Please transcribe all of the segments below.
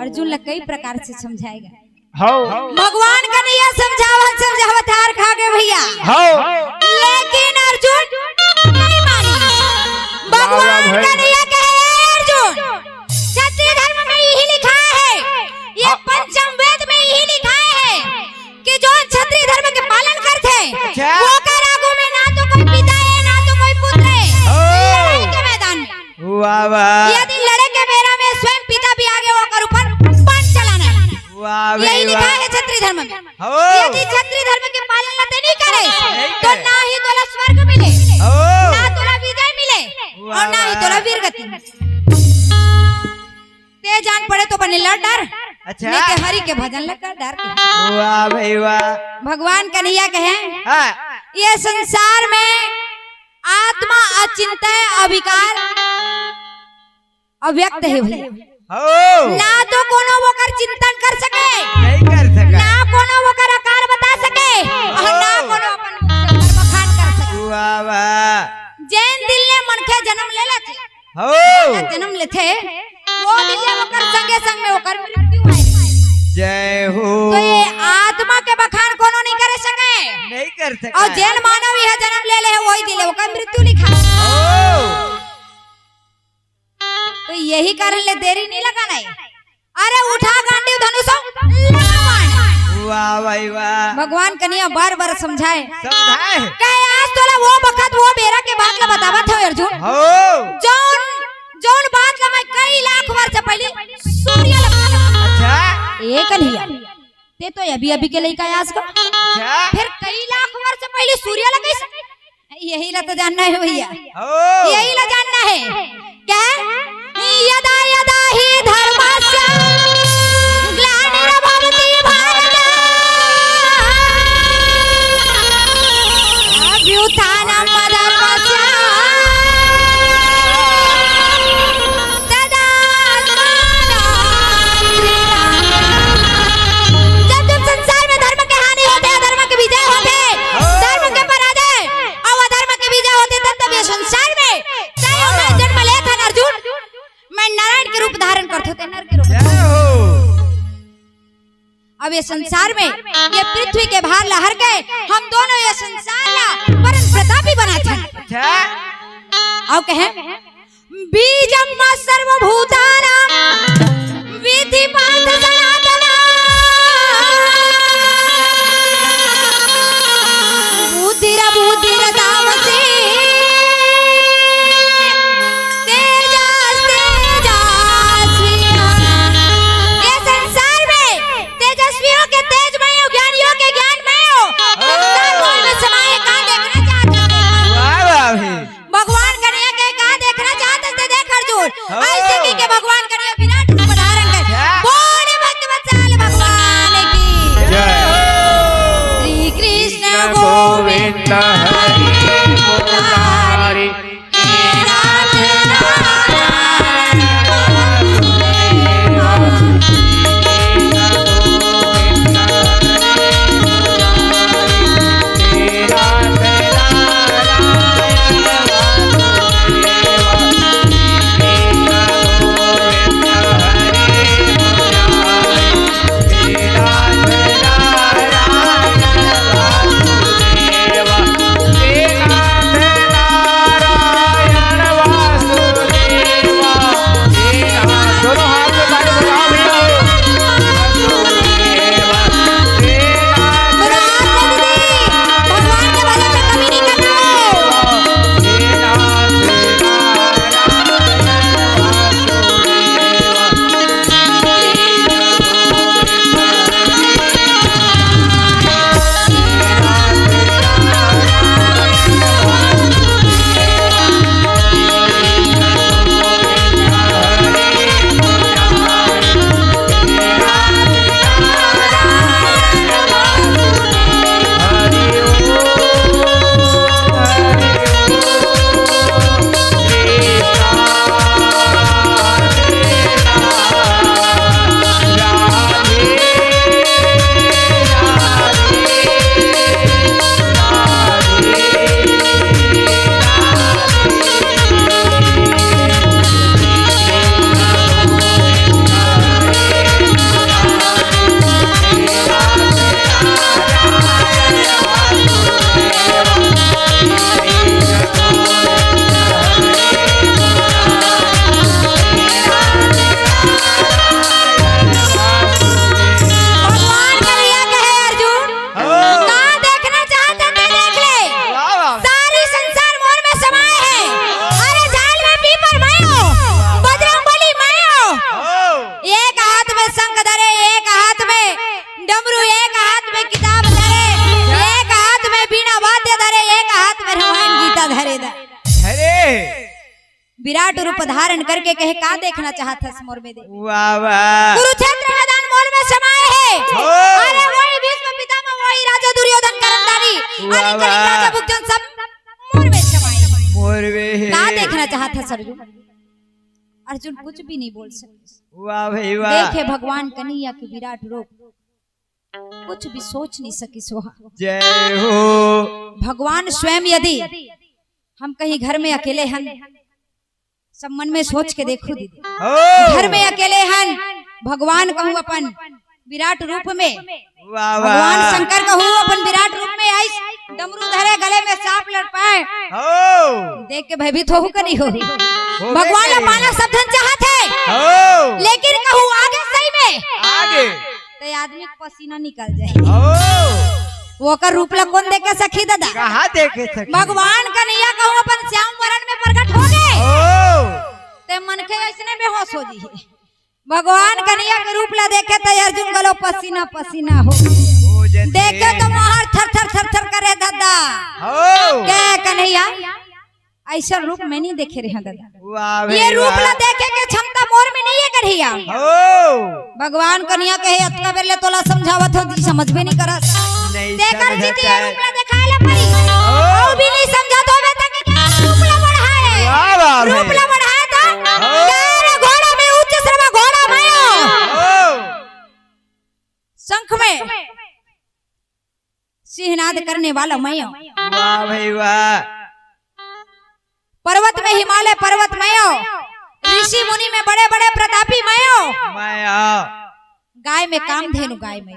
अर्जुन ला कई प्रकार से समझाएगा। भगवान कन्हैया समझावत हार खा गए भैया, लेकिन अर्जुन नहीं मानी। भगवान कन्हैया कहे अर्जुन, क्षत्रिय धर्म में यही लिखा है, ये पंचम वेद में यही लिखा है कि जो क्षत्रिय धर्म के पालन करते वो कर आगू में ना तो कोई पिता है ना तो कोई पुत्र है। के मैदान में यदि लड़े के बेरा में स्वयं पिता भी आगे होकर ऊपर बाण चलाना है, यही लिखा है क्षत्रिय धर्म में। यदि क्षत्रिय धर्म के पालन नहीं करे तो ना ही तोला स्वर्ग मिले, ना तोला विजय मिले और ना ही तोला वीरगति मिले। ते जान पड़े तो बने लड़ डर, अच्छा नहीं के हरि के भजन लगा डर के। वाह भाई वाह। भगवान कन्हैया कहे ये संसार में आत्मा अचिंत्य अविकार अव्यक्त है भैया, ना तो कोनो वो कर चिंतन कर सके, नहीं कर सके, ना कोनो वो कर आकार बता सके और ना कोनो अपन बखान कर सके। वाह वाह। जैन दिल ने मन के जन्म ले लेते, जन्म लेते वो दिल ने वो कर संगे संग में वो कर मृत्यु है। जय हो। तो ये आत्मा के बखान कोनो नहीं कर सके, नहीं कर सके, और जैन मानव यह जन्म ले ले वही दिल वो कर मृत्यु लिखा। तो यही कारण ले देरी नहीं लगाना है, अरे उठा गांडीव धनुष वाह भाई वाह। भगवान कन्हैया बार बार समझाए कहे आज तोला वो बखत वो बेरा के बात ला बतावत है अर्जुन, जोन बात ला मैं कई लाख वर्ष पहले सूर्य अच्छा ये कन्हैया ते तो अभी अभी के लइका आज का, फिर कई लाख वर्ष पहले सूर्य ला कैसे, यही ला तो जानना है भैया, यही ला जानना है क्या यदा यदा ही धर्मस्य ग्लानिर्भवति भारत अभ्युत्थानम् अधर्मस्य जब जब संसार में धर्म के हानि होते हैं, धर्म के विजय होते, धर्म के पराजय और अधर्म के विजय होते, तब ये संसार में जन्म ले था अर्जुन, मैं नारायण के रूप धारण करते थे, नर के रूप। अब ये संसार में ये पृथ्वी के भार लहर गए, हम दोनों ये संसार ला परम प्रतापी बना थे। और कहे बीजम सर्वभूतानां विधि पार्थ सनातना बुद्धिर बुद्धिर तामसी भगवान कन्हैया के कहा देखना चाहते थे, देख अर्जुन ऐसे की के भगवान कन्हैया विराट विराट रूप धारण करके कहे का देखना चाहता है मोर में दे। वाह वाह कुरुक्षेत्र मैदान मोल में समाये है। अरे वही भीष्म पितामह वही राजा दुर्योधन करंदारी अनेक राजा भुजन सब मोर में समाये है। मोर में का देखना चाहता है अर्जुन? अर्जुन कुछ भी नहीं बोल सकते। वाह भाई वाह। देखे भगवान कन्हैया के विराट रूप, कुछ भी सोच नहीं सकी सोहा। जय हो। भगवान स्वयं यदि हम कहीं घर में अकेले हन, सब मन में सोच के देखो दीदी, घर में अकेले हन, भगवान कहूँ अपन विराट रूप में, भगवान शंकर कहूँ अपन विराट रूप में आई, डमरू धरे गले में सांप लड़पाए, देख के भयभीत हो का नहीं हो? भगवान ने पाना सब धन चाहत है, लेकिन कहूँ आगे सही में आगे तो आदमी पसीना निकल जाए। वो कर रूप ला कौन देखे सखी दादा? कहाँ देखे सखी? भगवान कन्हैया कहूँ अपन श्याम वरण में प्रकट हो गए, ते मन के ऐसने बेहोश हो जी। भगवान कन्हैया के रूप ला देखे तो अर्जुन गलो पसीना पसीना हो, देखे तो मोहर थर थर थर थर करे दादा। क्या कन्हैया ऐसा रूप में नहीं देखे रहे दादा, ये रूप ला देखे के क्षमता मोर में नहीं है कन्हैया। भगवान कन्हैया कहे अतका बेर ले तोला समझावत हो, समझ में नहीं करत, देकर जीती रूप ला दिखाए ला पड़ी, ओ भी नहीं समझा तो मैं तक क्या रूप ला बढ़ाए, रूप ला बढ़ाए था क्या घोड़ा में उच्च श्रवा घोड़ा मायो, शंख में सिंहनाद करने वाला मायो। वाह भाई वाह। पर्वत में हिमालय पर्वत मयो, ऋषि मुनि में बड़े बड़े प्रतापी मयो, गाय में कामधेनु गाय में,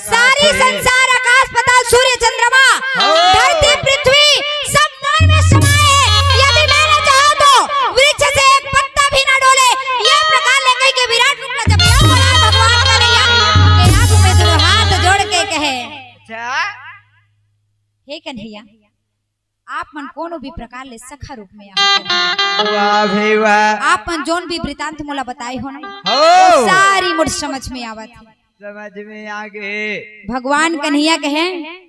सारी संसार आकाश पाताल सूर्य चंद्रमा धरती पृथ्वी सब नर में समाये, यदि मैंने चाहा तो वृक्ष से एक पत्ता भी न डोले। ये प्रकार लेकर के विराट रूप में जब यह बोला भगवान कन्हैया के आंखों में दो हाथ जोड़ के कहे, हे कन्हैया आप मन कोनो भी प्रकार ले सखा रूप में वाह भाई वाह। आप मन जोन भी वृतांत मोला बताई हो ना, सारी मुझ समझ में आवत है, समझ में आ गए। भगवान कन्हैया कहे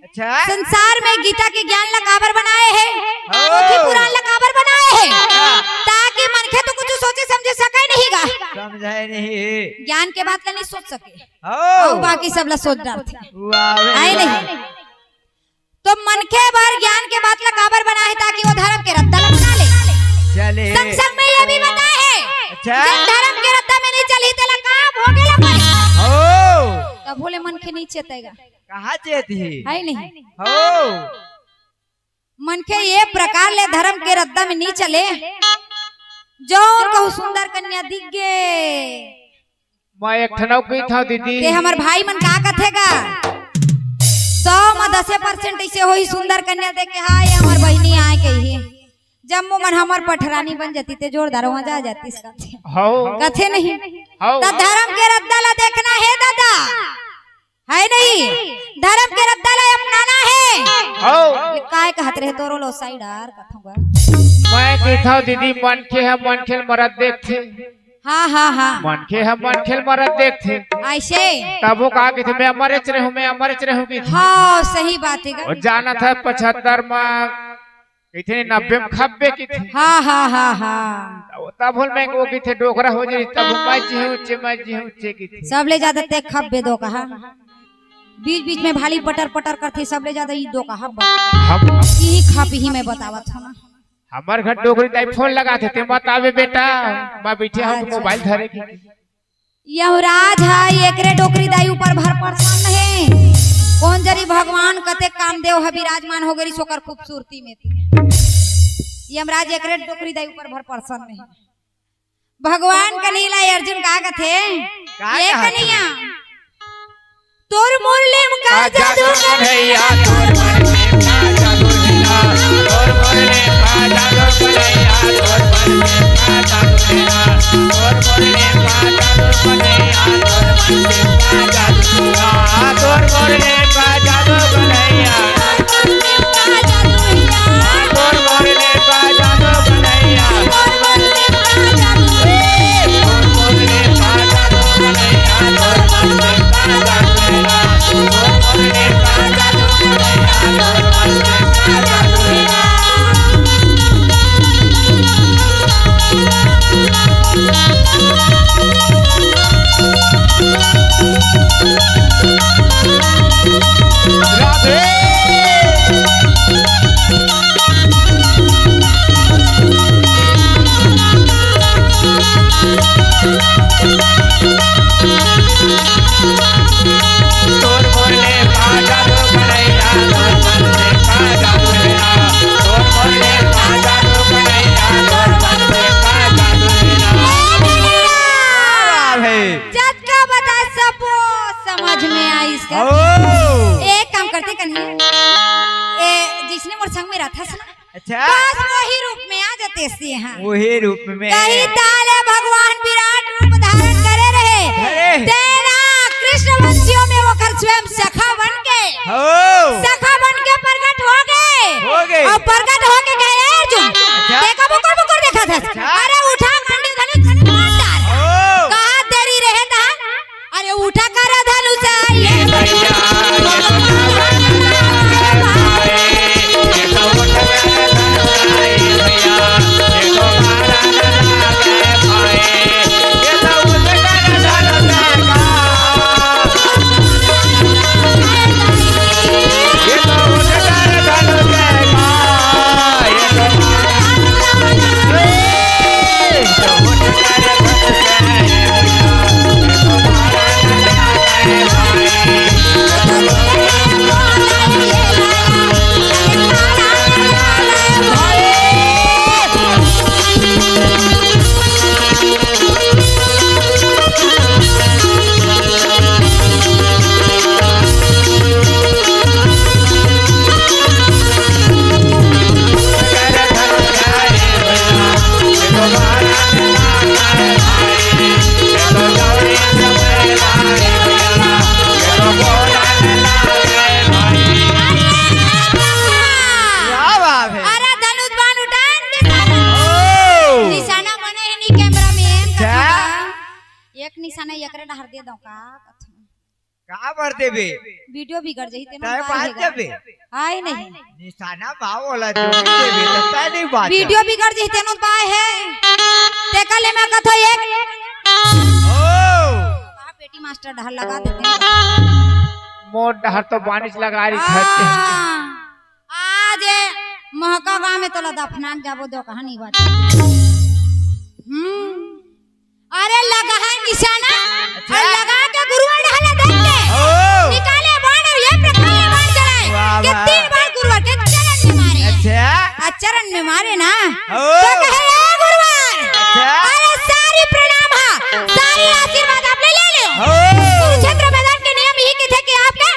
अच्छा संसार में गीता के ज्ञान ला काबर बनाए हैं, पोथी पुराण ला काबर बनाए हैं, ताकि मनखे तो कुछ सोचे समझे सके नहीं गा, समझाए नहीं, ज्ञान के बात ला नहीं सोच सके और बाकी सब ला सोच डालते आए नहीं। तो मनखे भर ज्ञान के बात ला काबर बनाए ताकि वो धर्म के रत्ता ला बना ले। चले संसद में ये भी बताए है, अच्छा धर्म के रत्ता में नहीं चली तेला काम हो गया पर तब बोले मनखे नहीं चेतेगा, कहाँ चेती है नहीं। मनखे ये प्रकार ले धर्म के रत्ता में नहीं चले, जो कहूँ सुंदर कन्या दिख गे। मैं एक ठनौ की था दीदी, ते हमार भाई मन का कथेगा 100% ऐसे हो ही सुंदर कन्या देख के हाँ ये हमार बहनी आए कही, जब मन हमार पठरानी बन जाती ते जोरदार वहाँ जा जाती कथे नहीं। तो धर्म के रद्दा ला देखना है दादा, है नहीं, धर्म के रद्दा ला अपनाना है। ये काय कहत रहे तोरो लो साइड आर कथूंगा मैं की था दीदी, मन के है मन खेल मरद देखते, हाँ हाँ हाँ मन के है मन खेल मरद देखते ऐसे, तब वो कहा कि थे मैं अमरच रहूं, मैं अमरच रहूंगी। हाँ सही बात है, और जाना था 75 में इतने 90 में खब्बे की थी। हाँ हाँ हाँ हाँ तब बोल मैं वो की थे डोकरा हो जाए, तब मैं जी हूँ की थी, सब ले जाते थे खब्बे दो कहा, बीच बीच में भाली पटर पटर करती, सब ले जाते ये दो कहा यही खा पी में बतावत था ना। हमारे घर डोकरी ताई फोन लगाते थे, बतावे बेटा मैं बैठे हूँ मोबाइल धरेगी। यमराज है एकरे डोकरी दाई ऊपर भर परेशान है, कौन जरी भगवान कते कामदेव है विराजमान हो गई सोकर खूबसूरती में थी। यमराज एकरे डोकरी दाई ऊपर भर परेशान है। भगवान कन्हैया अर्जुन का कथे ये कन्हैया तोर मुरली का जादू कन्हैया, तोर मुरली का जादू लीला, तोर मुरली का जादू कन्हैया, तोर मुरली का जादू लीला, तोर मुरली का जादू कन्हैया, तोर मुरली का जादू लीला, तोर मुरली का जादू कन्हैया, तोर मुरली का जादू कन्हैया, तोर मुरली का जादू कन्हैया, तोर मुरली का जादू कन्हैया, तोर मुरली का जादू लीला, तोर मुरली का जादू कन्हैया, तोर मुरली का जादू लीला। तपो समझ में आई इसका। एक काम करते कन्हैया, जिसने मोर संग में रहा था ना, अच्छा बस वही रूप में आ जाते से यहाँ वही रूप में कहीं ताले भगवान विराट रूप धारण करे रहे तेरा कृष्ण वंशियों में वो कर स्वयं सखा बन के प्रकट हो गए और प्रकट होके गए अर्जुन। देखा बुकुर देखा था, अरे उठा खंडी धनुष मार डाल, कहा तेरी रहे था, अरे उठा कर धनुष निशाना एकरे डहर दे दो का भर देबे वीडियो बिगड़ जही तेनो ताय बात देबे आए नहीं निशाना भाव वाला देबे तो ताय नहीं बात वीडियो बिगड़ जही तेनो बाय है ते कले में कथो एक का पेटी मास्टर डहर लगा देते मोर डहर तो बानिश लगा रही है। आज महका गांव में तोला दफनान जाबो दो कहानी बात अरे लगा है निशाना और लगा के गुरुवर ढाला देते निकाले बाण और ये प्रकार बाण चलाए कि 3 बार गुरुवर के चरण में मारे। अच्छा चरण में मारे ना तो कहे गुरुवर अरे सारी प्रणाम हा सारी आशीर्वाद आप ले लो। कुरुक्षेत्र मैदान के नियम ही के थे कि आपका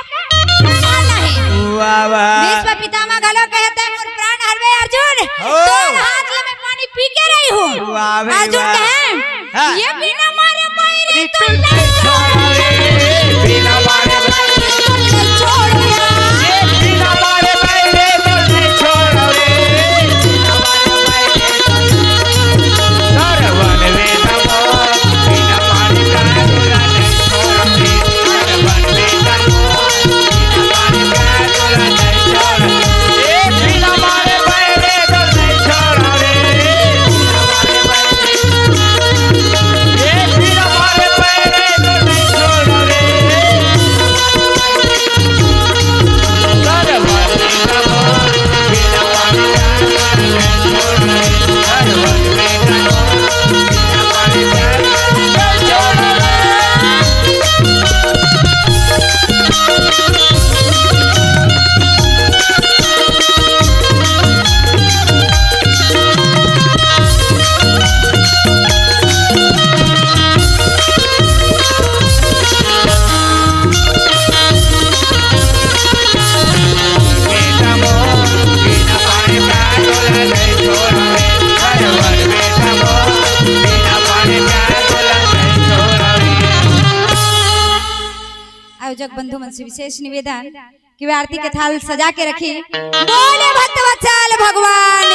प्राण है। वाह वाह भीष्म पितामह गलो कहते हैं मोर प्राण हरवे अर्जुन तोर हाथ में पानी पी के रही हूं। अर्जुन कहे ये बिना मारे पैरी तो नहीं छोड़े बिना मारे नहीं छोड़े ये बिना मारे पैरे तो नहीं छोड़े सरवन वेदमो बिना पानी का गुला नहीं छोड़े सरवन वेदमो बिना पानी का गुला नहीं छोड़े ये बिना मारे पैरे तो नहीं छोड़े आयोजक बंधु मन से विशेष निवेदन कि वे आरती के थाल सजा के रखी। बोले भक्त वत्सल भगवान